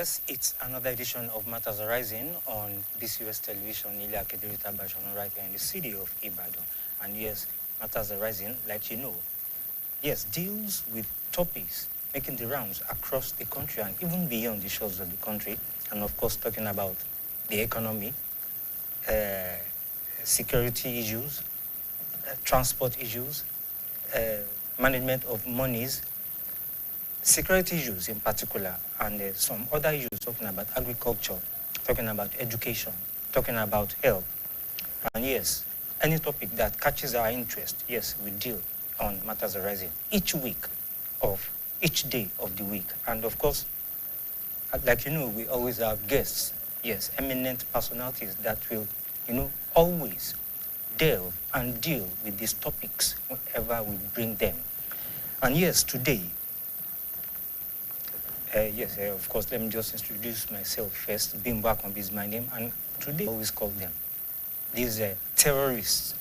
Yes, it's another edition of Matters Arising on BCOS television, Ilya Kedirita Bashon, right here in the city of Ibadan. And yes, Matters Arising, like you know, yes, deals with topics making the rounds across the country and even beyond the shores of the country. And of course, talking about the economy, security issues, transport issues, management of monies, security issues in particular, and some other issues talking about agriculture, talking about education, talking about health. And yes, any topic that catches our interest, yes, we deal on Matters Arising each week of each day of the week. And of course, like you know, we always have guests, yes, eminent personalities that will, always delve and deal with these topics whenever we bring them. And yes, today, of course, let me just introduce myself first. Bimbakwambi is my name, and today I always call them these terrorists.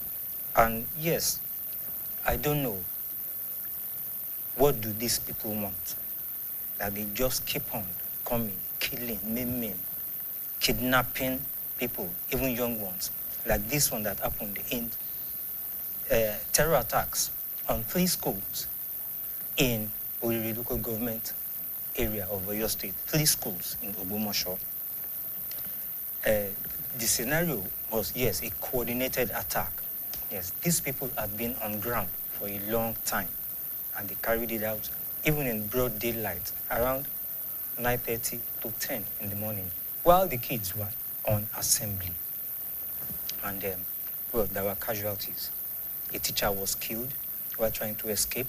And yes, I don't know, what do these people want? That they just keep on coming, killing, maiming, kidnapping people, even young ones, like this one that happened in terror attacks on 3 schools in Oriri local government area of Oyo State, 3 schools in Ogbomoso. The scenario was, yes, a coordinated attack. Yes, these people had been on ground for a long time, and they carried it out even in broad daylight, around 9:30 to 10 in the morning, while the kids were on assembly. And well, there were casualties. A teacher was killed while trying to escape.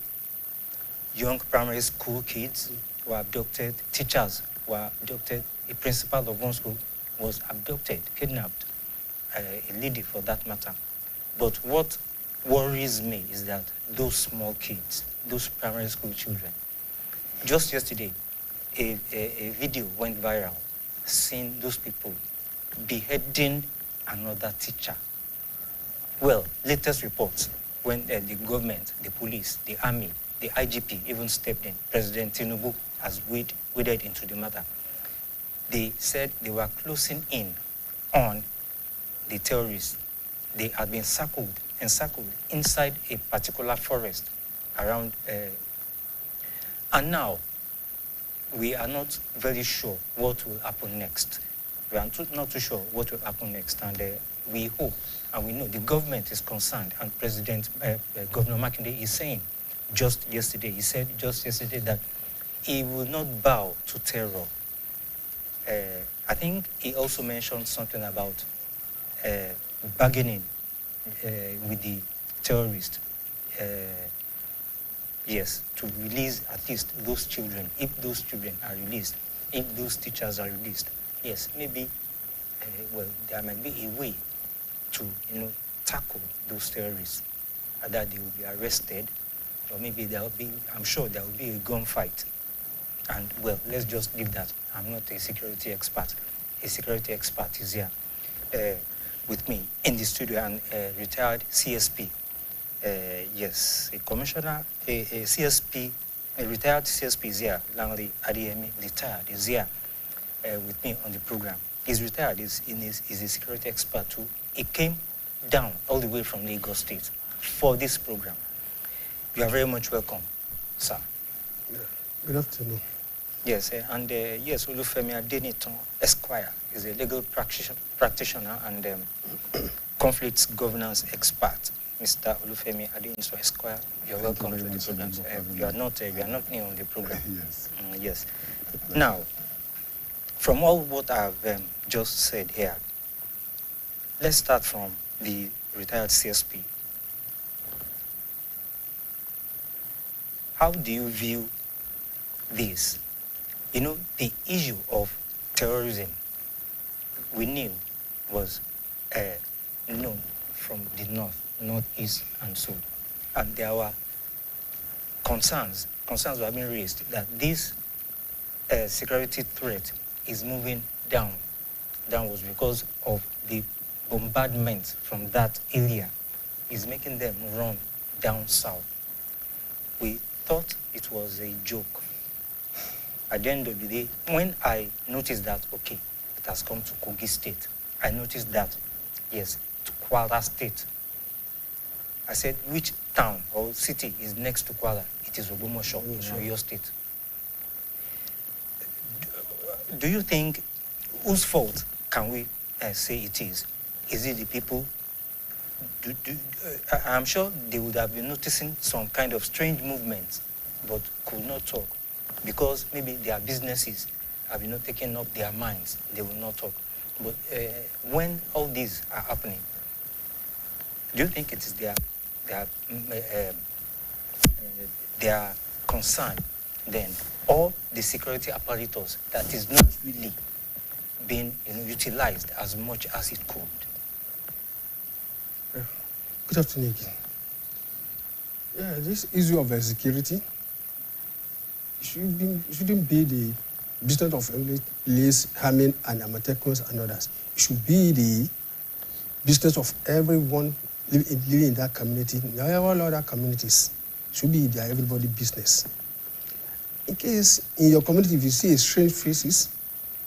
Young primary school kids were abducted. Teachers were abducted. A principal of one school was abducted, kidnapped, a lady for that matter. But what worries me is that those small kids, those primary school children, just yesterday, a video went viral, seeing those people beheading another teacher. Well, latest reports, when the government, the police, the army, the IGP even stepped in, President Tinubu has waded into the matter. They said they were closing in on the terrorists. They had been encircled inside a particular forest around, and now we are not very sure what will happen next. We are not too sure what will happen next, and we hope and we know the government is concerned, and Governor Makinde is saying just yesterday that he will not bow to terror. I think he also mentioned something about bargaining with the terrorists. Yes, to release at least those children, if those children are released, if those teachers are released. Yes, maybe, well, there might be a way to, tackle those terrorists. Either they will be arrested, or maybe I'm sure there will be a gunfight. And, well, let's just leave that. I'm not a security expert. A security expert is here with me in the studio, and retired CSP. Yes, a commissioner, a CSP, a retired CSP is here. Langley Adeyemi, retired, is here with me on the program. He's retired, he's a security expert too. He came down all the way from Lagos State for this program. You are very much welcome, sir. Yeah. Good afternoon. Yes, and yes, Olufemi Adenitan Esquire is a legal practitioner and conflict governance expert. Mr. Olufemi Adenitan Esquire, you're welcome to the program. You are not new on the program. Yes. Yes. Now, from all what I've just said here, let's start from the retired CSP. How do you view this? The issue of terrorism, we knew was known from the northeast, and so. And there were concerns were being raised that this security threat is moving downwards because of the bombardment from that area is making them run down south. We thought it was a joke. at the end of the day, when I noticed that, okay, it has come to Kogi State, I noticed that, yes, to Kwara State. I said, which town or city is next to Kwara? It is Ogbomoso in Oyo State. Do you think, whose fault can we say it is? Is it the people? I'm sure they would have been noticing some kind of strange movements, but could not talk because maybe their businesses have not taken up their minds. They will not talk. But when all these are happening, do you think it is their concern then, or the security apparatus that is not really being utilized as much as it could? Good afternoon again. Yeah, this issue of security shouldn't be the business of police, harming and Amatekos and others. It should be the business of everyone living in that community. All other communities should be their everybody business. In case in your community, if you see a strange faces,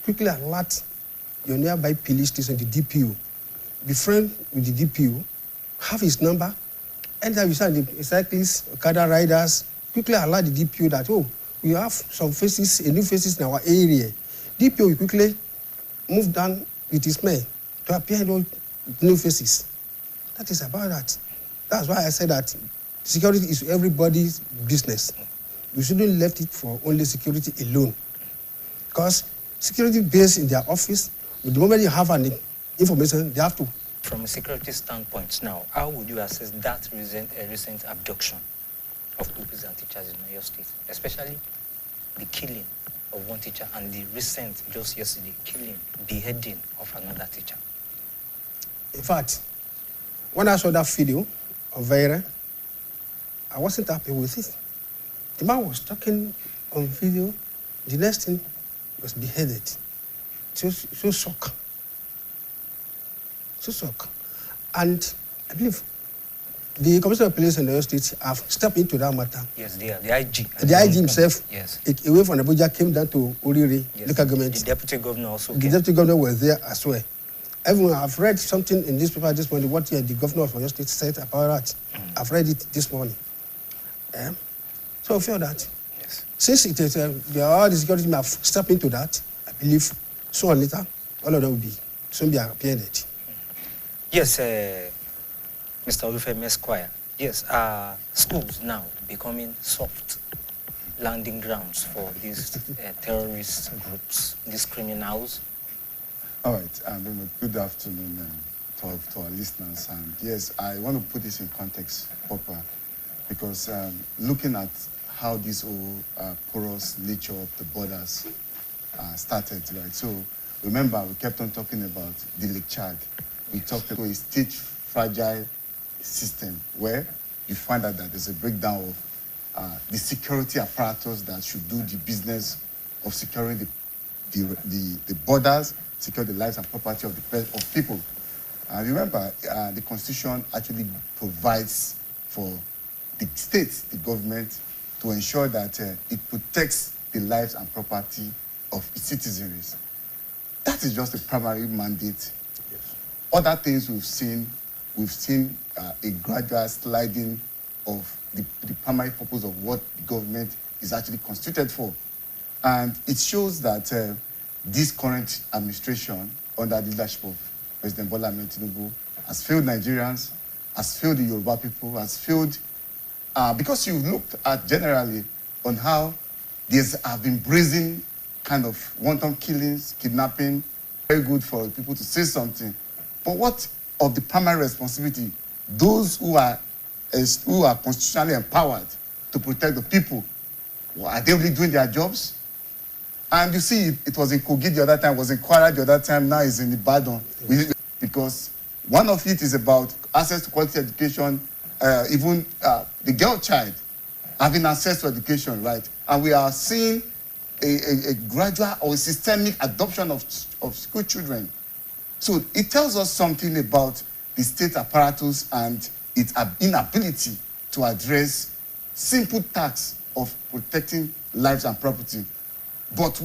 quickly alert your nearby police station, the DPO. Be friend with the DPO, have his number. Anytime you see the cyclists, Okada riders, quickly alert the DPO that, oh, we have some faces, a new faces in our area. DPO will quickly move down with his men to appear in those new faces. That is about that. That's why I said that security is everybody's business. We shouldn't left it for only security alone. Because security based in their office, the moment you have an information, they have to. From a security standpoint now, how would you assess that recent abduction of pupils and teachers in Oyo State, especially the killing of one teacher and the recent, just yesterday, beheading of another teacher? In fact, when I saw that video of Vera, I wasn't happy with it. The man was talking on video, the next thing was beheaded. So shock. So shock. And I believe the Commissioner of Police in the Oyo State have stepped into that matter. Yes, they are. The IG. The IG himself, yes, away from Abuja, came down to Oriri, yes, local government. The deputy governor also The came. deputy governor was there as well. Everyone, I've read something in this paper this morning, what the governor of Oyo State said about that. I've read it this morning. So I feel that since it is, all the security have stepped into that, I believe sooner or later, all of them will be soon be apprehended. Yes, Mr. Olufemi Esquire. Yes, schools now becoming soft landing grounds for these terrorist groups, these criminals. All right, good afternoon to our listeners. And yes, I want to put this in context proper because looking at how this whole porous nature of the borders started, right? So remember, we kept on talking about the Lake Chad. We talked about a stage fragile system where you find out that there's a breakdown of the security apparatus that should do the business of securing the borders, secure the lives and property of people. Remember, the Constitution actually provides for the state, the government, to ensure that it protects the lives and property of its citizens. That is just a primary mandate. Yes. Other things we've seen a gradual sliding of the primary purpose of what the government is actually constituted for. And it shows that this current administration, under the leadership of President Bola Ahmed Tinubu, has failed Nigerians, has failed the Yoruba people, has failed, because you've looked at generally on how there have been brazen kind of wanton killings, kidnapping, very good for people to say something. But what of the primary responsibility, those who are constitutionally empowered to protect the people, are they really doing their jobs? And you see, it was in Kogi the other time, was in Kwara the other time, now it's in Ibadan. Because one of it is about access to quality education, even the girl child having access to education, right? And we are seeing a gradual or systemic adoption of school children. So it tells us something about the state apparatus and its inability to address simple tasks of protecting lives and property. But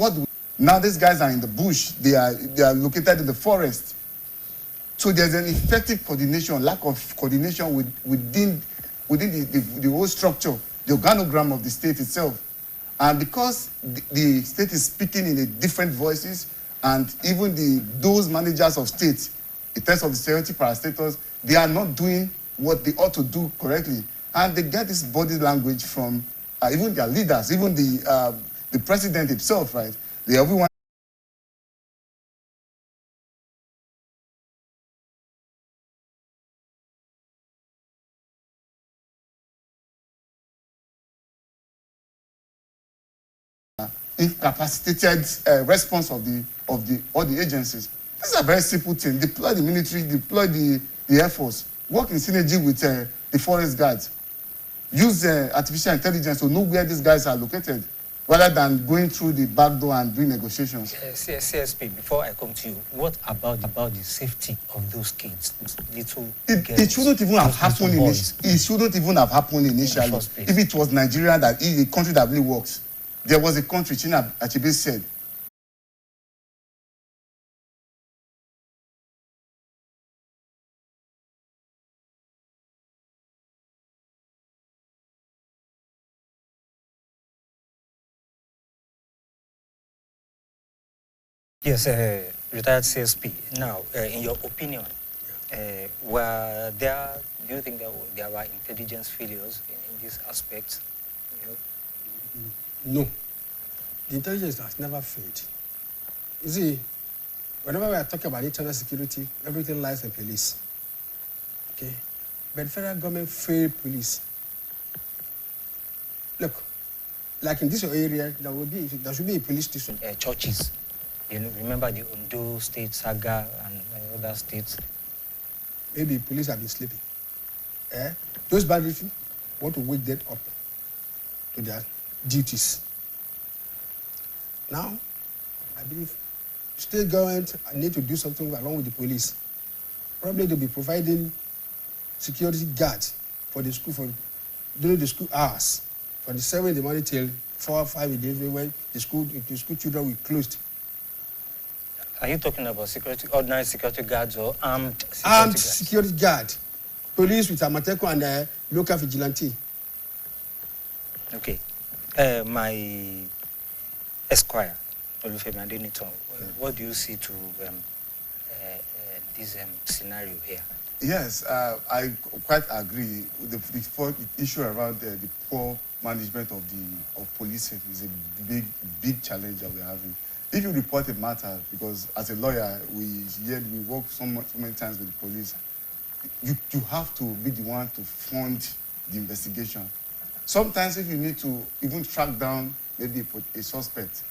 now these guys are in the bush. They are located in the forest. So there's an effective coordination, lack of coordination within the whole structure, the organogram of the state itself. And because the state is speaking in a different voices, and even those managers of states, in terms of the security parastatals, they are not doing what they ought to do correctly. And they get this body language from even their leaders, even the president himself, right? Everyone incapacitated response of all the agencies. This is a very simple thing. Deploy the military, deploy the Air Force, work in synergy with the forest guards. Use artificial intelligence to know where these guys are located, rather than going through the back door and doing negotiations. CSP, before I come to you, what about the safety of those kids, little girls? It shouldn't even have happened it shouldn't even have happened initially. If it was Nigeria, that is a country that really works. There was a country, China Achebe said, yes, retired CSP. Now, in your opinion, do you think there were intelligence failures in this aspect? No. The intelligence has never failed. You see, whenever we are talking about internal security, everything lies in police. Okay? But the federal government failed police. Look, like in this area, there should be a police station. Churches. You know, remember the Ondo state saga and other states? Maybe police have been sleeping. Those bandits want to wake them up to their duties. Now, I believe state government need to do something along with the police. Probably they'll be providing security guards for the school during the school hours, from the 7 in the morning till 4 or 5 in the evening, when the school children will closed. Are you talking about ordinary security guards or armed security guards? Armed security guard, police with Amateco and local vigilante. Okay. My Esquire, Olufemi Adeniton, what do you see to this scenario here? Yes, I quite agree. The issue around the poor management of policing is a big challenge that we're having. If you report a matter, because as a lawyer, we work so many times with the police, you have to be the one to fund the investigation. Sometimes if you need to even track down maybe a suspect,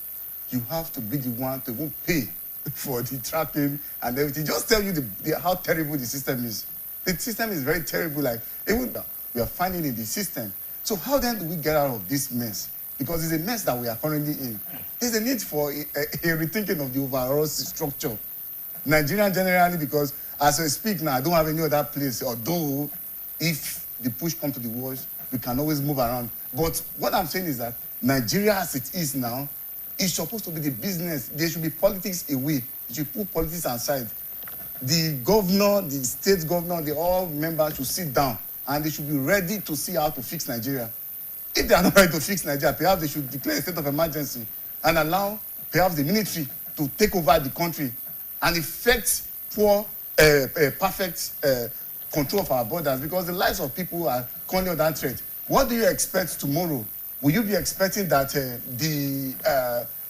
you have to be the one to even pay for the tracking and everything. Just tell you how terrible the system is. The system is very terrible. Like, even we are finding in the system. So how then do we get out of this mess? Because it's a mess that we are currently in. There's a need for a rethinking of the overall structure. Nigeria generally, because as I speak now, I don't have any other place, although if the push comes to the worst, we can always move around. But what I'm saying is that Nigeria as it is now is supposed to be the business. There should be politics away. You should put politics aside. The governor, the state governor, all members should sit down and they should be ready to see how to fix Nigeria. If they are not ready to fix Nigeria, perhaps they should declare a state of emergency and allow perhaps the military to take over the country and effect perfect control of our borders, because the lives of people are currently under threat. What do you expect tomorrow? Will you be expecting that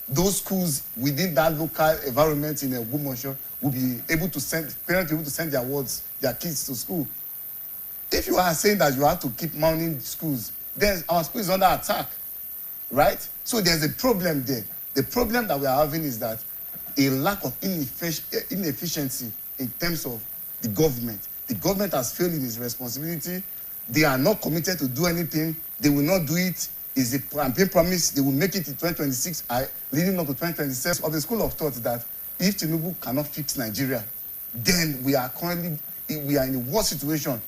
those schools within that local environment in Ogbomoso will be able to parents able to send their kids to school? If you are saying that you have to keep mounting schools, then our school is under attack, right? So there's a problem there. The problem that we are having is that a lack of inefficiency in terms of the government. The government has failed in its responsibility. They are not committed to do anything. They will not do it. Is a campaign promise. They will make it in 2026, leading up to 2027. Of the school of thought that if Tinubu cannot fix Nigeria, then we are in a worse situation.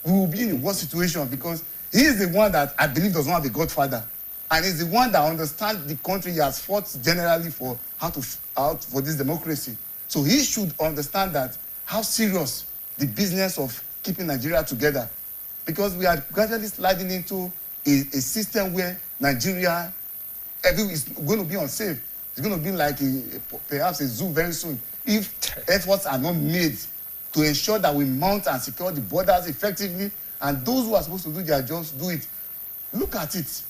We will be in a worse situation because he is the one that I believe does not have a godfather. And he's the one that understands the country. He has fought generally for out for this democracy. So he should understand that how serious the business of keeping Nigeria together, because we are gradually sliding into a system where Nigeria is going to be unsafe. It's going to be like perhaps a zoo very soon if efforts are not made to ensure that we mount and secure the borders effectively, and those who are supposed to do their jobs do it. Look at it.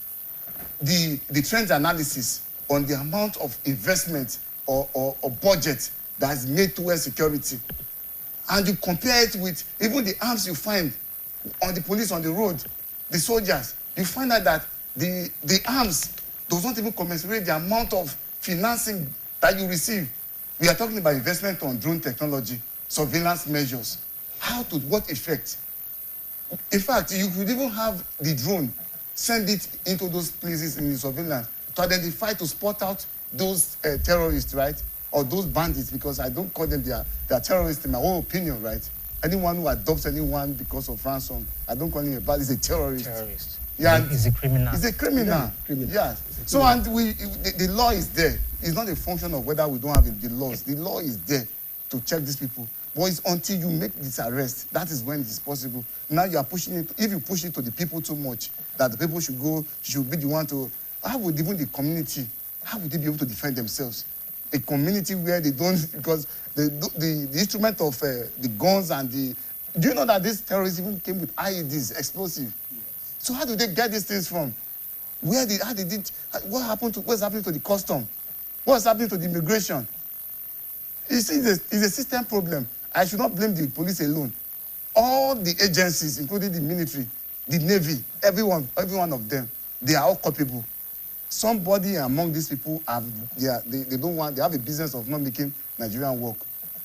The trend analysis on the amount of investment or budget that is made towards security, and you compare it with even the arms you find on the police on the road, the soldiers, you find out that the arms does not even commensurate the amount of financing that you receive. We are talking about investment on drone technology, surveillance measures. To what effect? In fact, you could even have the drone send it into those places in the surveillance to identify, to spot out those terrorists, right? Or those bandits, because I don't call them, they are terrorists in my own opinion, right? Anyone who adopts anyone because of ransom, I don't call him a bad, he's a terrorist. Terrorist. Yeah, He's a criminal. He's a criminal. Yeah. So, and the law is there. It's not a function of whether we don't have the laws. The law is there to check these people. But it's until you make this arrest, that is when it is possible. Now you are pushing it. If you push it to the people too much, that the people should be the one to, how would even the community, how would they be able to defend themselves? A community where they don't, because the instrument of the guns and do you know that these terrorists even came with IEDs, explosive? Yes. So how do they get these things from? What's happening to the custom? What's happening to the immigration? You see, it's a system problem. I should not blame the police alone. All the agencies, including the military, the Navy, every one of them, they are all culpable. Somebody among these people they have a business of not making Nigerian work.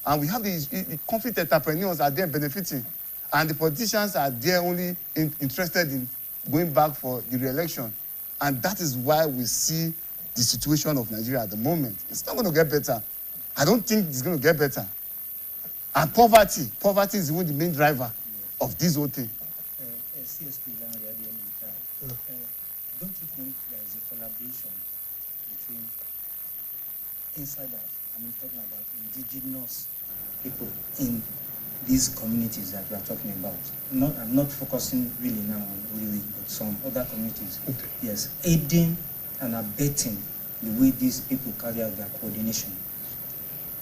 And we have the conflict entrepreneurs are there benefiting. And the politicians are there only interested in going back for the re-election. And that is why we see the situation of Nigeria at the moment. It's not going to get better. I don't think it's going to get better. And poverty is even the main driver of this whole thing. CSP, don't you think there is a collaboration between insiders, talking about indigenous people in these communities that we are talking about? I'm not focusing really now on Uri, but some other communities. Okay. Yes, aiding and abetting the way these people carry out their coordination.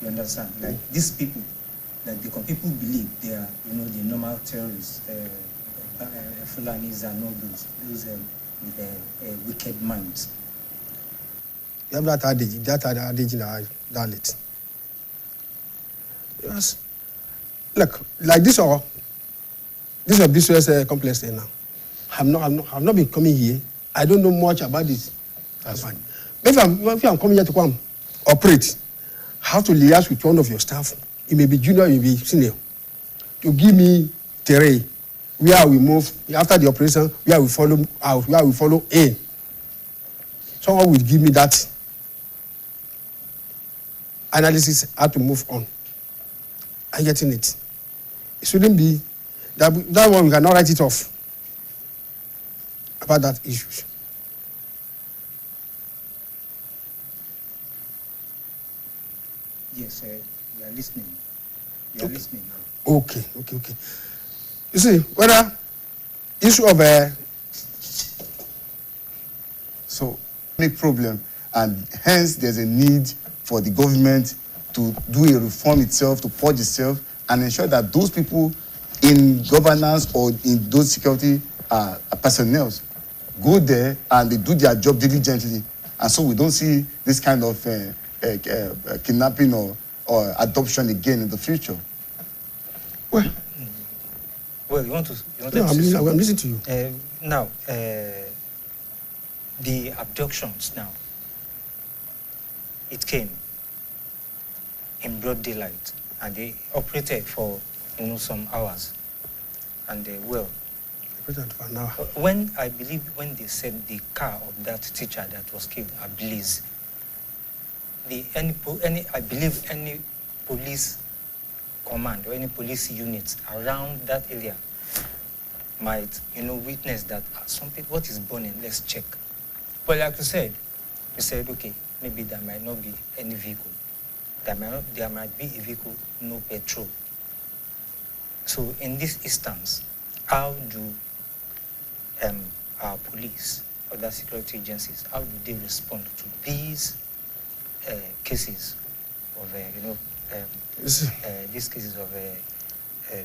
You understand? Like these people, like the people believe they are, the normal terrorists, Fulanis and all those with wicked minds. You have that adage in our dialect. Yes. Look, like this is a BCOS complex thing now. I've not been coming here. I don't know much about this. That's fine. If I'm coming here to come operate, how to liaise with one of your staff. It may be junior, it may be senior. To give me terrain, where we move after the operation, where we follow out, where we follow in. Someone will give me that analysis how to move on. I'm getting it. It shouldn't be that one we cannot write it off about that issue. Yes, we are listening. We are listening. Okay. You see, whether issue of so big problem, and hence there's a need for the government to do a reform itself, to purge itself, and ensure that those people in governance or in those security personnel go there and they do their job diligently, and so we don't see this kind of kidnapping or adoption again in the future. Well, you want to I'm listening to you. Now, the abductions now, it came in broad daylight, and they operated for some hours, and Operated for an hour. When they said the car of that teacher that was killed ablaze, I believe any police command or any police units around that area might witness that something, what is burning, let's check. But like you said, okay, maybe there might not be any vehicle. There might be a vehicle, no petrol. So in this instance, how do our police, other security agencies, how do they respond to these cases of, these cases of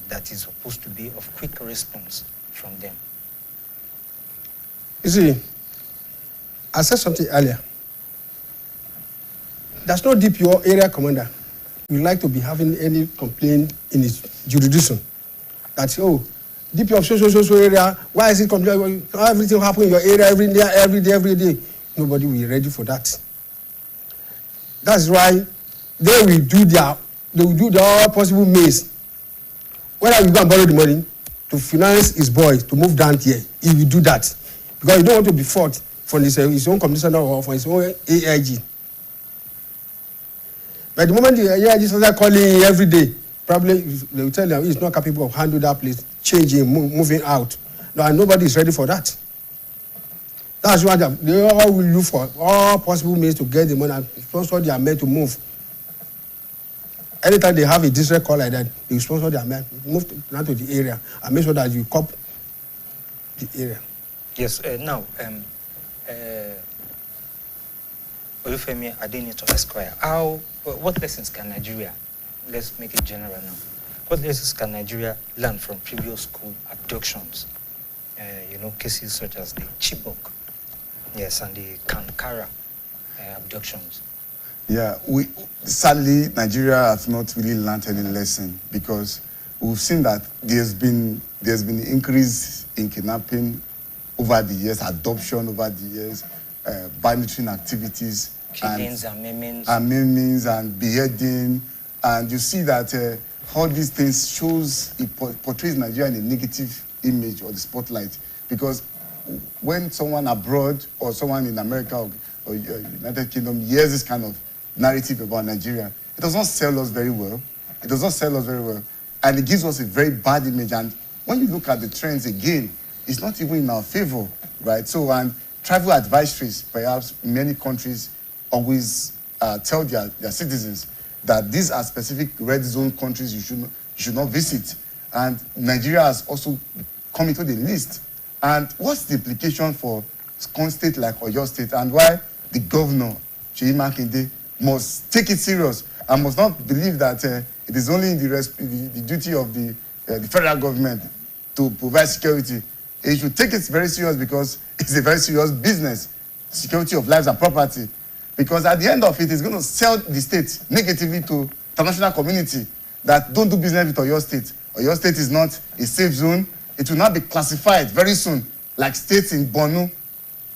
that is supposed to be of quick response from them? You see, I said something earlier. There's no DPO area commander who would like to be having any complaint in his jurisdiction. That's, DPO of so area, why is it complaining? Everything happen in your area every day. Nobody will be ready for that. That's why they will do all possible means. Whether you go and borrow the money to finance his boys to move down here, he will do that. Because he don't want to be fought from his own commissioner or from his own AIG. But the moment the AIG started calling every day, probably they will tell him he's not capable of handling that place, changing, moving out. No, and nobody is ready for that. That's why they all will look for all possible means to get the money and sponsor their men to move. Anytime they have a distress call like that, they sponsor their men, move to the area and make sure that you cop the area. Yes, now, Olufemi Adenito Esquire, what lessons can Nigeria, let's make it general now, what lessons can Nigeria learn from previous school abductions? Cases such as the Chibok, yes, and the Kankara abductions. Yeah, sadly, Nigeria has not really learned any lesson because we've seen that there's been increase in kidnapping over the years, adoption over the years, banditry activities, killings and maimings and beheading, and you see that all these things portrays Nigeria in a negative image or the spotlight, because when someone abroad or someone in America or United Kingdom hears this kind of narrative about Nigeria, it does not sell us very well. And it gives us a very bad image. And when you look at the trends again, it's not even in our favor, right? So, and travel advisories, perhaps many countries always tell their citizens that these are specific red zone countries you should not visit. And Nigeria has also come into the list. And what's the implication for a state like Oyo State, and why the governor, Seyi Makinde, must take it serious and must not believe that it is only the duty of the federal government to provide security. He should take it very serious because it's a very serious business, security of lives and property. Because at the end of it, it's going to sell the state negatively to international community that don't do business with Oyo State. Oyo State is not a safe zone. It will not be classified very soon like states in Borno,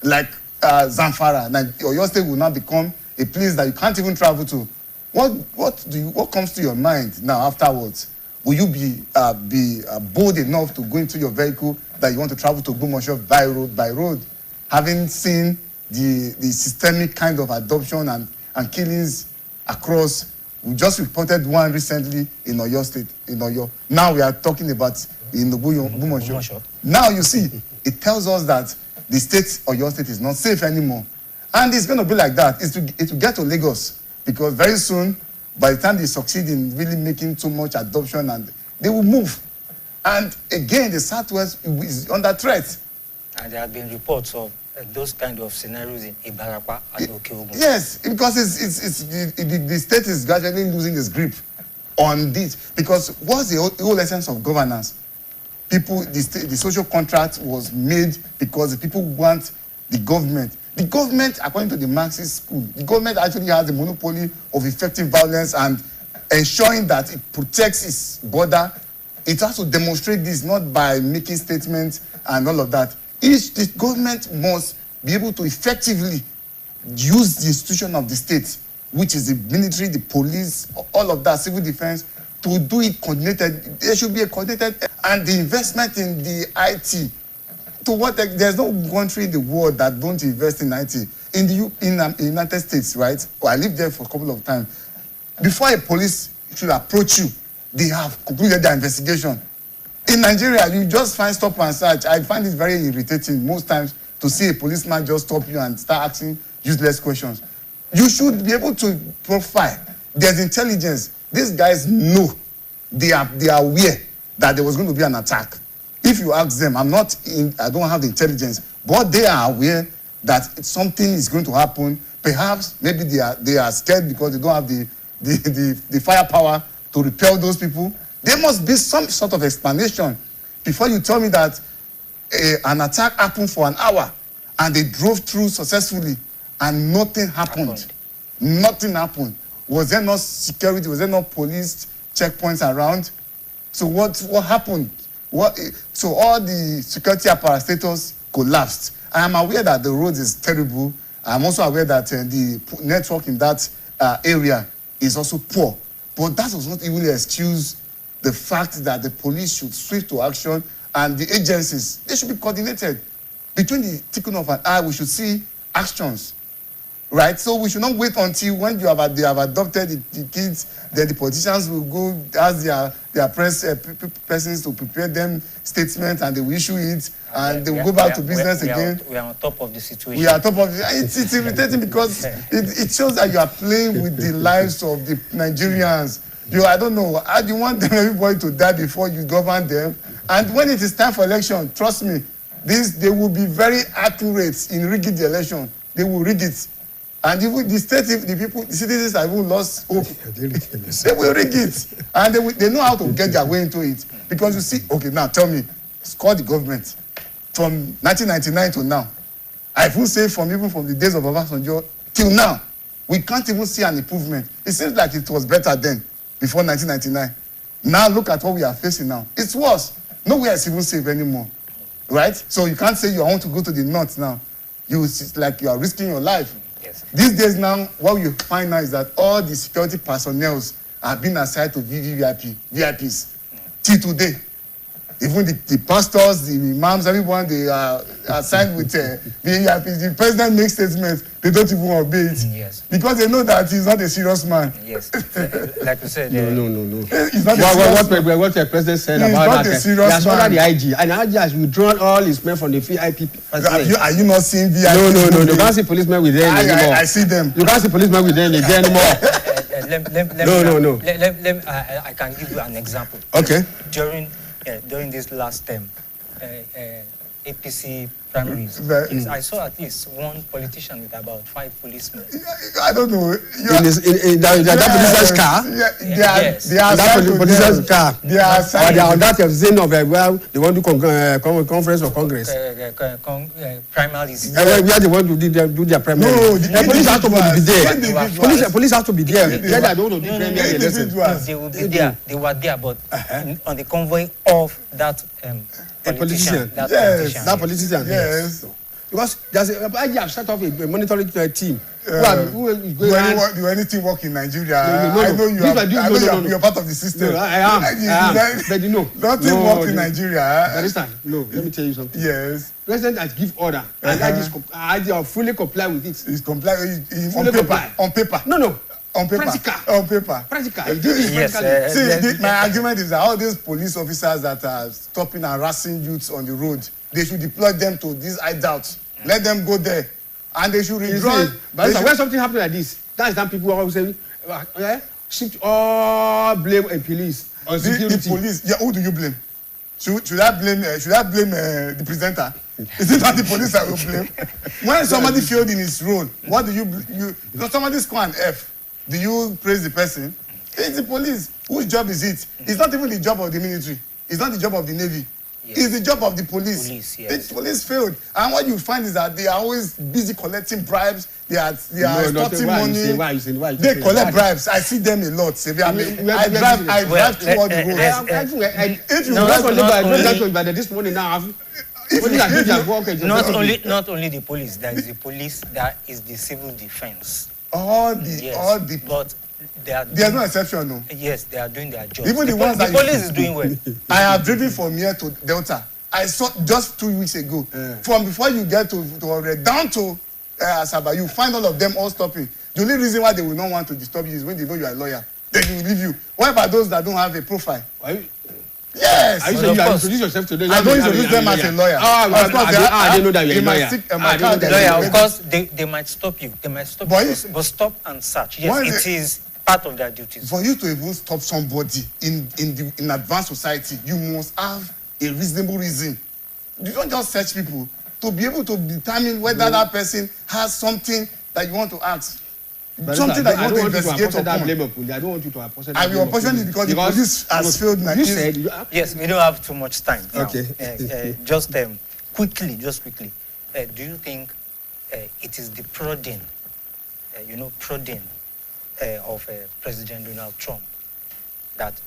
like Zamfara. Now, Oyo State will not become a place that you can't even travel to. What comes to your mind now afterwards? Will you be bold enough to go into your vehicle that you want to travel to Ogbomoso by road, having seen the systemic kind of adoption and killings across? We just reported one recently in Oyo State, in Oyo. Now we are talking about in the Ogbomoso. Now you see, it tells us that the state, Oyo State, is not safe anymore. And it's going to be like that. It will get to Lagos, because very soon, by the time they succeed in really making too much adoption, and they will move. And again, the Southwest is under threat. And there have been reports of those kind of scenarios in Ibarapa and Okeogun. Yes, because the state is gradually losing its grip on this. Because what's the whole essence of governance? The social contract was made because the people want the government. The government, according to the Marxist school, the government actually has the monopoly of effective violence and ensuring that it protects its border. It has to demonstrate this not by making statements and all of that. The government must be able to effectively use the institution of the state, which is the military, the police, all of that, civil defense, to do it coordinated. There should be a coordinated, and the investment in the IT. There's no country in the world that don't invest in IT. In the United States, right? I lived there for a couple of times. Before a police should approach you, they have concluded their investigation. In Nigeria, you just find stop and search. I find it very irritating most times to see a policeman just stop you and start asking useless questions. You should be able to profile. There's intelligence. These guys know. They are aware that there was going to be an attack. If you ask them, I don't have the intelligence, but they are aware that something is going to happen. Perhaps maybe they are scared because they don't have the firepower to repel those people. There must be some sort of explanation before you tell me that an attack happened for an hour and they drove through successfully and nothing happened. Nothing happened. Was there no security? Was there no police checkpoints around? So what happened? So all the security apparatus collapsed. I am aware that the road is terrible. I'm also aware that the network in that area is also poor. But that does not even excuse the fact that the police should switch to action and the agencies, they should be coordinated. Between the twinkling of an eye, we should see actions. Right? So we should not wait until when they have adopted the kids, then the politicians will go ask their persons to prepare them statements and they will issue it and they will go back to business again. We are on top of the situation. We are on top of it. It's irritating because it shows that you are playing with the lives of the Nigerians. I don't know, how do you want everybody to die before you govern them? And when it is time for election, trust me, they will be very accurate in rigging the election. They will rig it. And even the citizens have even lost hope. They will rig it. And they know how to get their way into it. Because you see, okay, now tell me, score the government. From 1999 to now, I will say even from the days of Obasanjo till now, we can't even see an improvement. It seems like it was better then, before 1999. Now look at what we are facing now. It's worse. Nowhere is even safe anymore. Right? So you can't say you want to go to the north now. It's like you are risking your life. Yes. These days now, what you find now is that all the security personnel are being assigned to VIPs. Till today. Even the pastors, the imams, everyone, they are assigned with VIPs. The president makes statements, they don't even obey it. Yes. Because they know that he's not a serious man. Yes. Like you said. No. He's not What the president said He's about not that. a serious He has ordered man. the IG. And IG has withdrawn all his men from the VIP. Are you not seeing VIPs? No. You can't see policemen with them anymore. I see them. You can't see policemen with them again anymor. No. I can give you an example. Okay. During this last term, APC primaries, I saw at least one politician with about 5 policemen. I don't know. In that policeman's car? They are that policeman's car. They are Or they are on that zone of where they want to do conference or congress. Primaries. Where they want to do their primary. No, the police have to be there. Police have to be there. They don't want to do primary election. They will be there. They were there, but on the convoy of that politician. That politician. Yes. Because there's I have set up a monitoring team. Who is going do anything work in Nigeria? No. I know you're part of the system. No, I am. But you know. Nothing works in Nigeria. Understand? No, let me tell you something. Yes. President has give order, and I fully comply with it. He's complying Fully comply. On paper. No. On paper. Practical. On paper. Practical. He did it Yes, practically. See, my argument is that all these police officers that are stopping and harassing youths on the road, they should deploy them to these hideouts. Let them go there. And they should withdraw. But when something happens like this, that's time people always say, shift all blame and police on security. The police, who do you blame? Should I blame the presenter? Is it not the police I will blame? When somebody failed in his role, what do you somebody score an F. Do you praise the person? It's the police. Whose job is it? It's not even the job of the military. It's not the job of the Navy. Yes. It's the job of the police. Yes. The police failed. And what you find is that they are always busy collecting bribes. They are extorting money. Why you saying? They collect bribes. I see them a lot. I drive through all the roads. If you But this morning now, not only the police. There is the police. That is the civil defense. But there's no exception, no. Yes, they are doing their job. Even the ones that police is doing well. I have driven from here to Delta. I saw just 2 weeks ago. From before you get to down to Asaba, you find all of them all stopping. The only reason why they will not want to disturb you is when they know you are a lawyer. Then they will leave you. What about those that don't have a profile? Yes. Are you Well, saying of you course. introduce yourself to them? I don't introduce them as a lawyer. Ah, Of course, I didn't know that you're a in my lawyer. sick- my I didn't know account, that there's you're a a- Lawyer, of course, they might stop you. They might stop But you. if- But stop and search. Yes, Why it is is part of their duties. For you to even stop somebody in advanced society, you must have a reasonable reason. You don't just search people to be able to determine whether that person has something that you want to ask. Something that you want to investigate upon. I don't want you to apportion that I will apportion it because the police has failed my You case. said Yes, we don't have too much time now. Okay. Just quickly, do you think it is the prodding, of President Donald Trump that,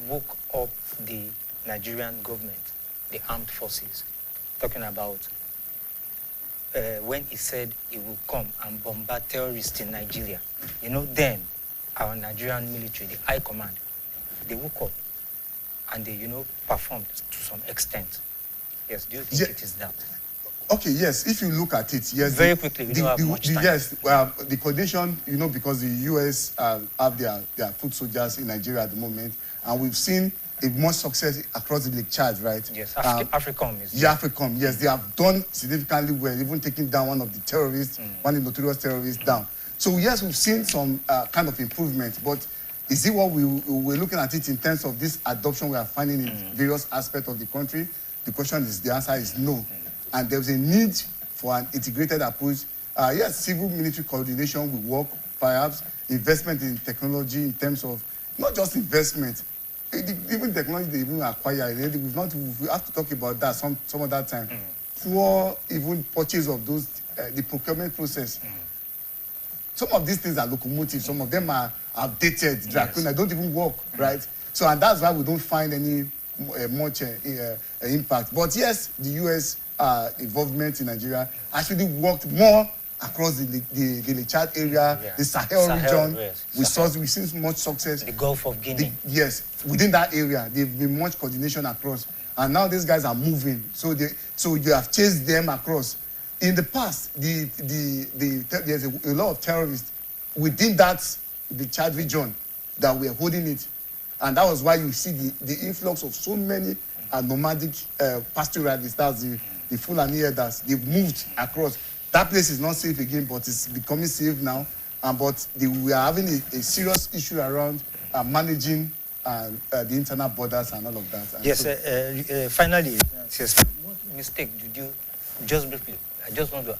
woke up the Nigerian government, the armed forces, talking about when he said he will come and bombard terrorists in Nigeria? Then our Nigerian military, the High Command, they woke up and they, performed to some extent. Yes, do you think it is that? Okay, yes. If you look at it, yes. Very quickly, we don't have much time. Yes, the coordination, because the U.S. Have their foot soldiers in Nigeria at the moment, and we've seen a more success across the Lake Chad, right? Yes, AFRICOM is. Yeah, AFRICOM, yes, they have done significantly well, even taking down one of the terrorists, one of the notorious terrorists down. So yes, we've seen some kind of improvement, but is it what we're looking at it in terms of this adoption we are finding in various aspects of the country? The answer is no. And there's a need for an integrated approach. Yes, civil military coordination will work, perhaps investment in technology in terms of not just investment, even technology they even acquire. We have to talk about that some other time. For even purchase of those, the procurement process. Some of these things are locomotives, some of them are outdated, draconian, don't even work, right? So, and that's why we don't find any much impact. But yes, the U.S. Involvement in Nigeria actually worked more across the Lake Chad area, the Sahel region. Yes. We've seen much success. The Gulf of Guinea. Yes, within that area, there've been much coordination across. And now these guys are moving. So you have chased them across. In the past, there's a lot of terrorists within the Chad region that were holding it. And that was why you see the influx of so many nomadic pastoralists, that's the Fulani herders. They've moved across. That place is not safe again, but it's becoming safe now. But we are having a serious issue around managing the internal borders and all of that. And yes, finally, what mistake did you, just briefly, I just want to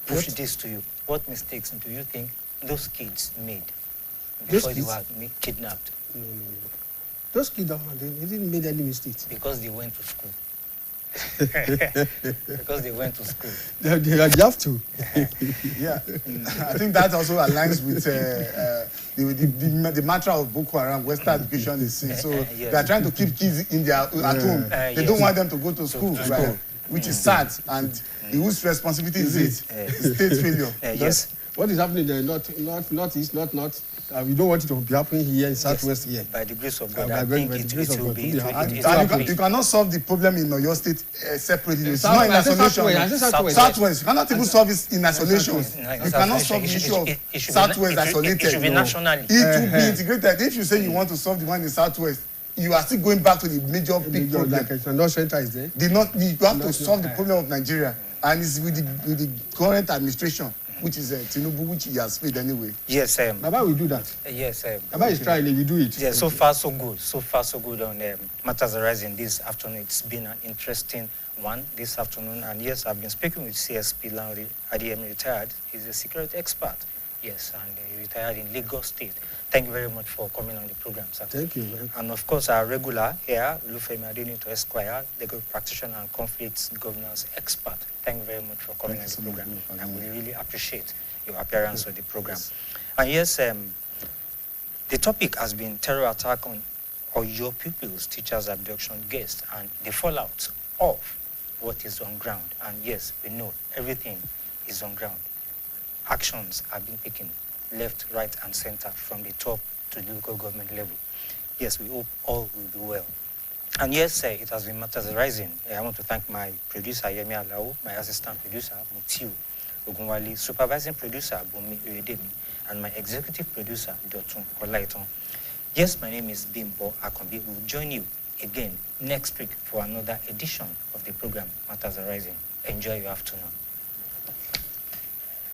push this to you. What mistakes do you think those kids made before they were kidnapped? No. Those kids, they didn't make any mistakes. Because they went to school. Because they went to school. They have to. Yeah, I think that also aligns with the mantra of Boko Haram, Western education is safe. So yes. they are trying to keep kids at home. They don't want them to go to school, right? Which is sad. And whose responsibility is it? The state failure. Yes. What is happening there? Northeast, not. We don't want it to be happening here in Southwest here. By the grace of God, I think it will be. You cannot solve the problem in your state separately. It's not in isolation. Southwest. You cannot even solve it in isolation. You cannot solve the issue of Southwest isolated. It should be nationally. It will be integrated. If you say you want to solve the one in Southwest, you are still going back to the major big problem. The North Central is there. You have to solve the problem of Nigeria, and it's with the current administration, which is Tinubu, which he has failed anyway. Yes, Baba will do that. Yes, Baba is trying, we do it. Yes, so far so good. So far so good on Matters Arising this afternoon. It's been an interesting one this afternoon. And yes, I've been speaking with CSP Lanri Adiem, retired. He's a security expert. Yes, and he retired in Lagos State. Thank you very much for coming on the program, sir. Thank you. And of course, our regular here, Olufemi Adenito Esquire, legal practitioner and conflict governance expert. Thank you very much for coming on the program. And we really appreciate your appearance on the program. And yes, the topic has been terror attack on your pupils, teachers, abduction, guests, and the fallout of what is on ground. And yes, we know everything is on ground. Actions are being taken left, right, and center from the top to the local government level. Yes, we hope all will be well. And yes, it has been Matters Arising. I want to thank my producer, Yemi Alao, my assistant producer, Mutiu Ogunwale, supervising producer, Bumi Uedemi, and my executive producer, Dotun Olaiton. Yes, my name is Bimbo Akombi. We'll join you again next week for another edition of the program Matters Arising. Enjoy your afternoon.